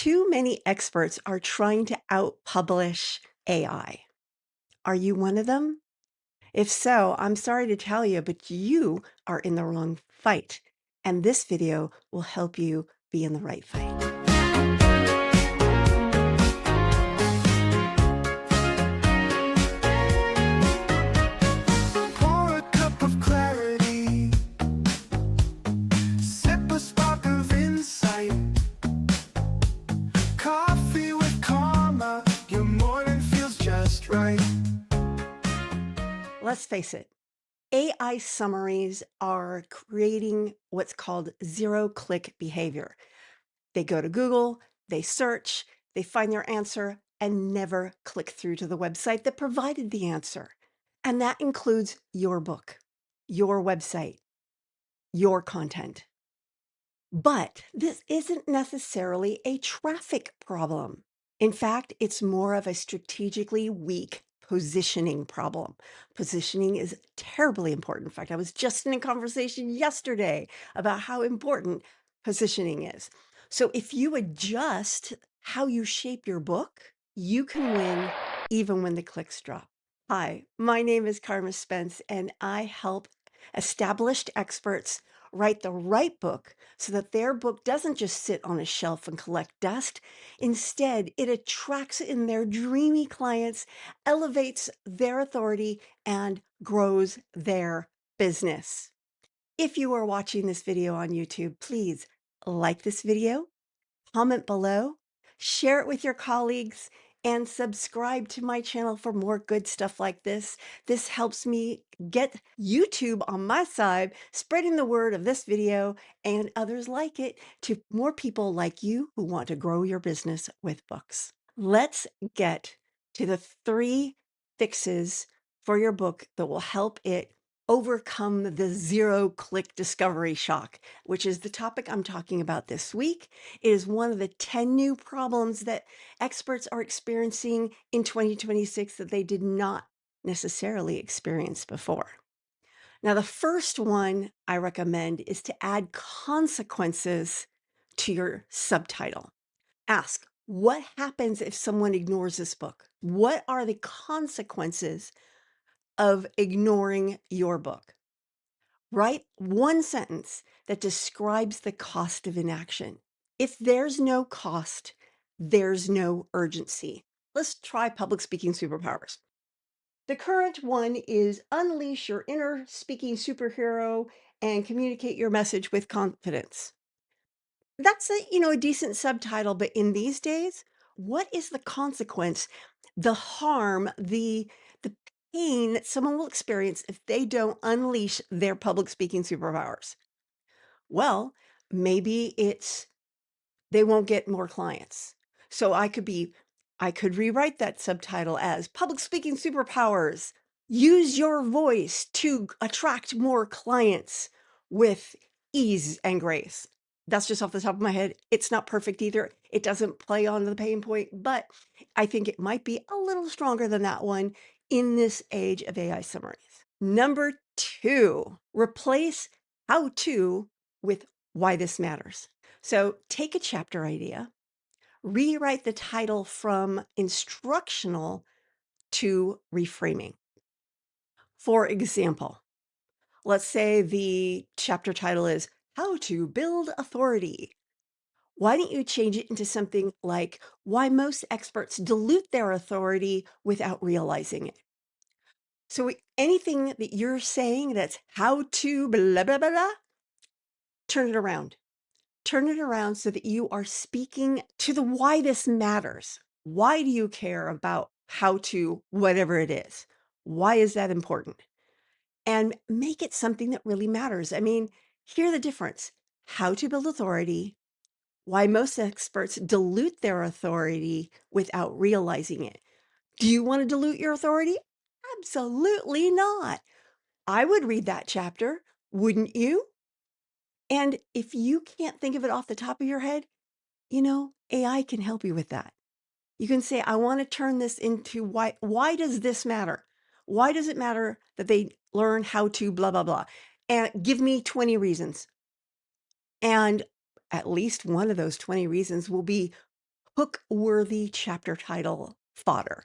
Too many experts are trying to outpublish AI. Are you one of them? If so, I'm sorry to tell you, but you are in the wrong fight. And this video will help you be in the right fight. Pour a cup of clarity, sip a spark of insight. Coffee with Karma, your morning feels just right. Let's face it, AI summaries are creating what's called zero-click behavior. They go to Google, they search, they find their answer, and never click through to the website that provided the answer. And that includes your book, your website, your content. But this isn't necessarily a traffic problem. In fact, it's more of a strategically weak positioning problem. Positioning is terribly important. In fact, I was just in a conversation yesterday about how important positioning is. So if you adjust how you shape your book, you can win even when the clicks drop. Hi, my name is Carma Spence, and I help established experts write the right book so that their book doesn't just sit on a shelf and collect dust. Instead, it attracts in their dreamy clients, elevates their authority, and grows their business. If you are watching this video on YouTube, please like this video, comment below, share it with your colleagues, and subscribe to my channel for more good stuff like this. This helps me get YouTube on my side, spreading the word of this video and others like it to more people like you who want to grow your business with books. Let's get to the 3 fixes for your book that will help it overcome the zero-click discovery shock, which is the topic I'm talking about this week. It is one of the 10 new problems that experts are experiencing in 2026 that they did not necessarily experience before. Now, the first one I recommend is to add consequences to your subtitle. Ask, what happens if someone ignores this book? What are the consequences of ignoring your book? Write one sentence that describes the cost of inaction. If there's no cost, there's no urgency. Let's try public speaking superpowers. The current one is unleash your inner speaking superhero and communicate your message with confidence. That's a decent subtitle, but in these days, what is the consequence, the harm, the pain that someone will experience if they don't unleash their public speaking superpowers? Well, maybe it's they won't get more clients. So I could rewrite that subtitle as public speaking superpowers. Use your voice to attract more clients with ease and grace. That's just off the top of my head. It's not perfect either. It doesn't play on the pain point, but I think it might be a little stronger than that one in this age of AI summaries. Number 2, replace how to with why this matters. So take a chapter idea, rewrite the title from instructional to reframing. For example, let's say the chapter title is How to Build Authority. Why don't you change it into something like Why Most Experts Dilute Their Authority Without Realizing it? So anything that you're saying that's how to blah, blah, blah, blah, turn it around. Turn it around so that you are speaking to the why this matters. Why do you care about how to whatever it is? Why is that important? And make it something that really matters. I mean, hear the difference. How to build authority, why most experts dilute their authority without realizing it. Do you want to dilute your authority? Absolutely not. I would read that chapter, wouldn't you? And if you can't think of it off the top of your head, AI can help you with that. You can say, I want to turn this into why does this matter? Why does it matter that they learn how to blah, blah, blah? And give me 20 reasons. And at least one of those 20 reasons will be hook-worthy chapter title fodder.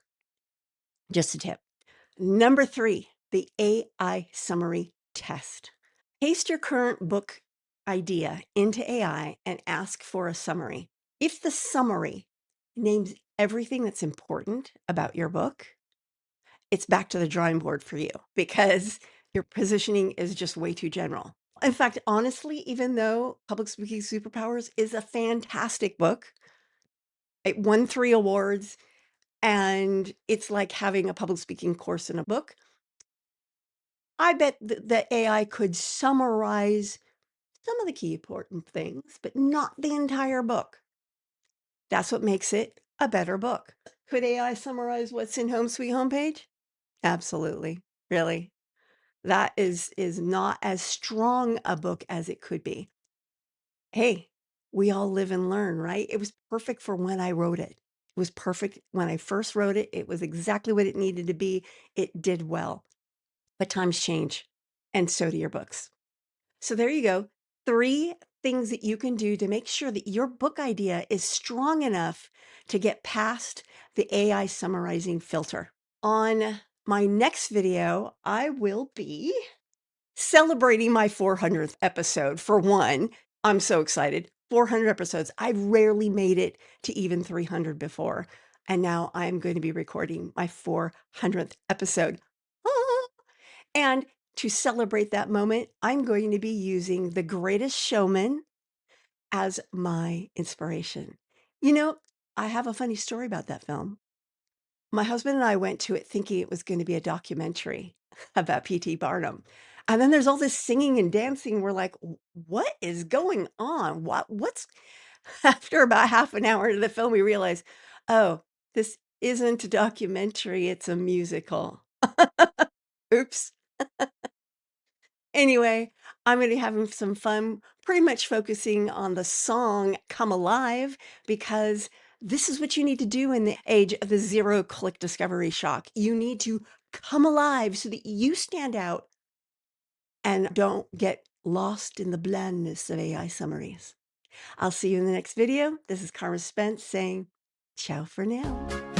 Just a tip. Number 3, the AI summary test. Paste your current book idea into AI and ask for a summary. If the summary names everything that's important about your book, it's back to the drawing board for you because your positioning is just way too general. In fact, honestly, even though Public Speaking Superpowers is a fantastic book, it won 3 awards, and it's like having a public speaking course in a book. I bet the AI could summarize some of the key important things, but not the entire book. That's what makes it a better book. Could AI summarize what's in Home Sweet Home page? Absolutely. Really. That is not as strong a book as it could be. Hey, we all live and learn, right? It was perfect for when I wrote it. It was perfect when I first wrote it. It was exactly what it needed to be. It did well. But times change, and so do your books. So there you go. 3 things that you can do to make sure that your book idea is strong enough to get past the AI summarizing filter. On my next video, I will be celebrating my 400th episode. For one, I'm so excited. 400 episodes. I've rarely made it to even 300 before. And now I'm going to be recording my 400th episode. Ah! And to celebrate that moment, I'm going to be using The Greatest Showman as my inspiration. You know, I have a funny story about that film. My husband and I went to it thinking it was going to be a documentary about P.T. Barnum. And then there's all this singing and dancing. We're like, what is going on? What's after about half an hour into the film, we realize, oh, this isn't a documentary, it's a musical. Oops. Anyway, I'm gonna be having some fun, pretty much focusing on the song "Come Alive" because this is what you need to do in the age of the zero-click discovery shock. You need to come alive so that you stand out and don't get lost in the blandness of AI summaries. I'll see you in the next video. This is Carma Spence saying ciao for now.